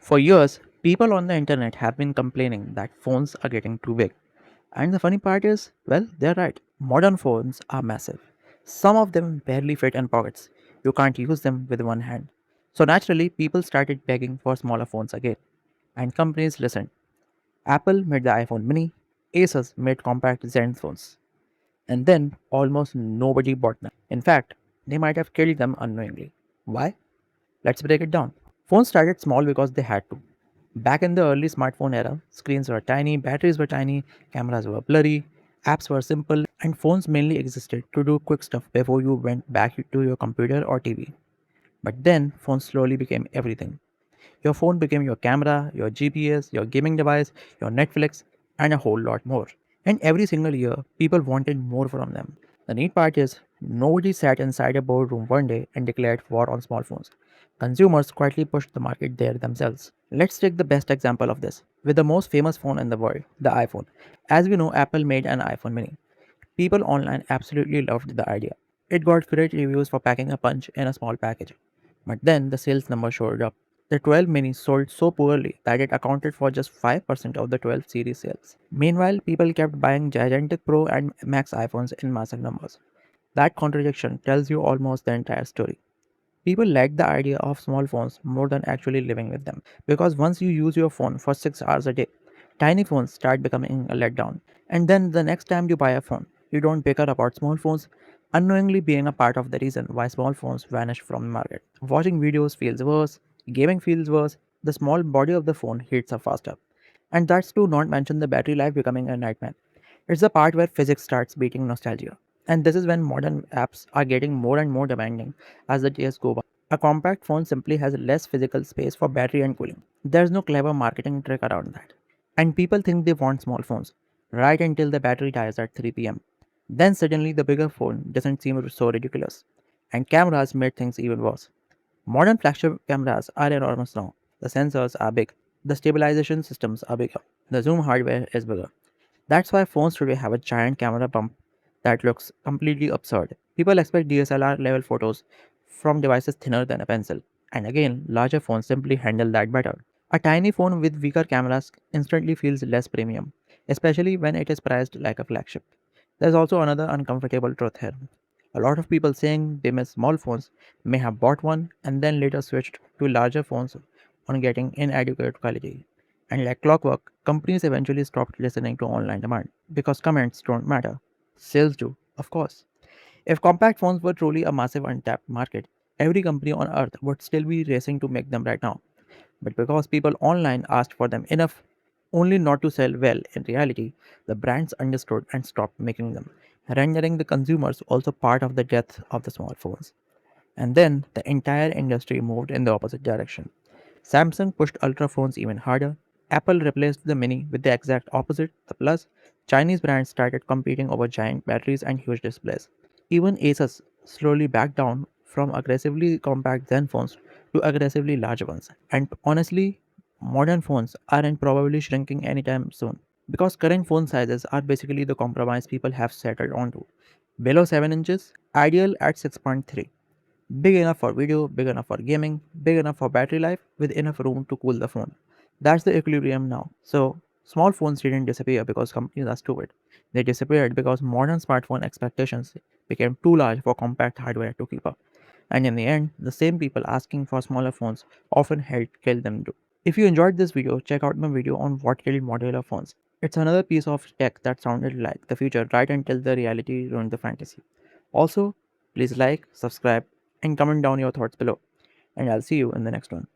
For years, people on the internet have been complaining that phones are getting too big. And the funny part is, well, they're right. Modern phones are massive. Some of them barely fit in pockets. You can't use them with one hand. So naturally, people started begging for smaller phones again. And companies listened. Apple made the iPhone mini, Asus made compact Zenphones. And then almost nobody bought them. In fact, they might have killed them unknowingly. Why? Let's break it down. Phones started small because they had to. Back in the early smartphone era, screens were tiny, batteries were tiny, cameras were blurry, apps were simple, and phones mainly existed to do quick stuff before you went back to your computer or TV. But then, phones slowly became everything. Your phone became your camera, your GPS, your gaming device, your Netflix, and a whole lot more. And every single year, people wanted more from them. The neat part is, nobody sat inside a boardroom one day and declared war on small phones. Consumers quietly pushed the market there themselves. Let's take the best example of this, with the most famous phone in the world, the iPhone. As we know, Apple made an iPhone mini. People online absolutely loved the idea. It got great reviews for packing a punch in a small package. But then the sales number showed up. The 12 mini sold so poorly that it accounted for just 5% of the 12 series sales. Meanwhile, people kept buying gigantic Pro and Max iPhones in massive numbers. That contradiction tells you almost the entire story. People like the idea of small phones more than actually living with them. Because once you use your phone for 6 hours a day, tiny phones start becoming a letdown. And then the next time you buy a phone, you don't bicker about small phones, unknowingly being a part of the reason why small phones vanish from the market. Watching videos feels worse, gaming feels worse, the small body of the phone heats up faster. And that's to not mention the battery life becoming a nightmare. It's the part where physics starts beating nostalgia. And this is when modern apps are getting more and more demanding as the years go by. A compact phone simply has less physical space for battery and cooling. There's no clever marketing trick around that. And people think they want small phones, right until the battery dies at 3 pm. Then suddenly the bigger phone doesn't seem so ridiculous. And cameras made things even worse. Modern flagship cameras are enormous now. The sensors are big. The stabilization systems are bigger. The zoom hardware is bigger. That's why phones today have a giant camera bump that looks completely absurd. People expect DSLR level photos from devices thinner than a pencil. And again, larger phones simply handle that better. A tiny phone with weaker cameras instantly feels less premium, especially when it is priced like a flagship. There's also another uncomfortable truth here. A lot of people saying they miss small phones may have bought one and then later switched to larger phones on getting inadequate quality. And like clockwork, companies eventually stopped listening to online demand because comments don't matter. Sales do, of course. If compact phones were truly a massive untapped market, every company on earth would still be racing to make them right now. But because people online asked for them enough, only not to sell well in reality, the brands understood and stopped making them, rendering the consumers also part of the death of the smartphones. And then the entire industry moved in the opposite direction. Samsung pushed Ultra phones even harder. Apple replaced the Mini with the exact opposite, the Plus. Chinese brands started competing over giant batteries and huge displays. Even Asus slowly backed down from aggressively compact Zen phones to aggressively large ones. And honestly, modern phones aren't probably shrinking anytime soon because current phone sizes are basically the compromise people have settled onto. Below 7 inches, ideal at 6.3. Big enough for video, big enough for gaming, big enough for battery life, with enough room to cool the phone. That's the equilibrium now. So, small phones didn't disappear because companies are stupid. They disappeared because modern smartphone expectations became too large for compact hardware to keep up. And in the end, the same people asking for smaller phones often helped kill them too. If you enjoyed this video, check out my video on what killed modular phones. It's another piece of tech that sounded like the future right until the reality ruined the fantasy. Also, please like, subscribe, and comment down your thoughts below. And I'll see you in the next one.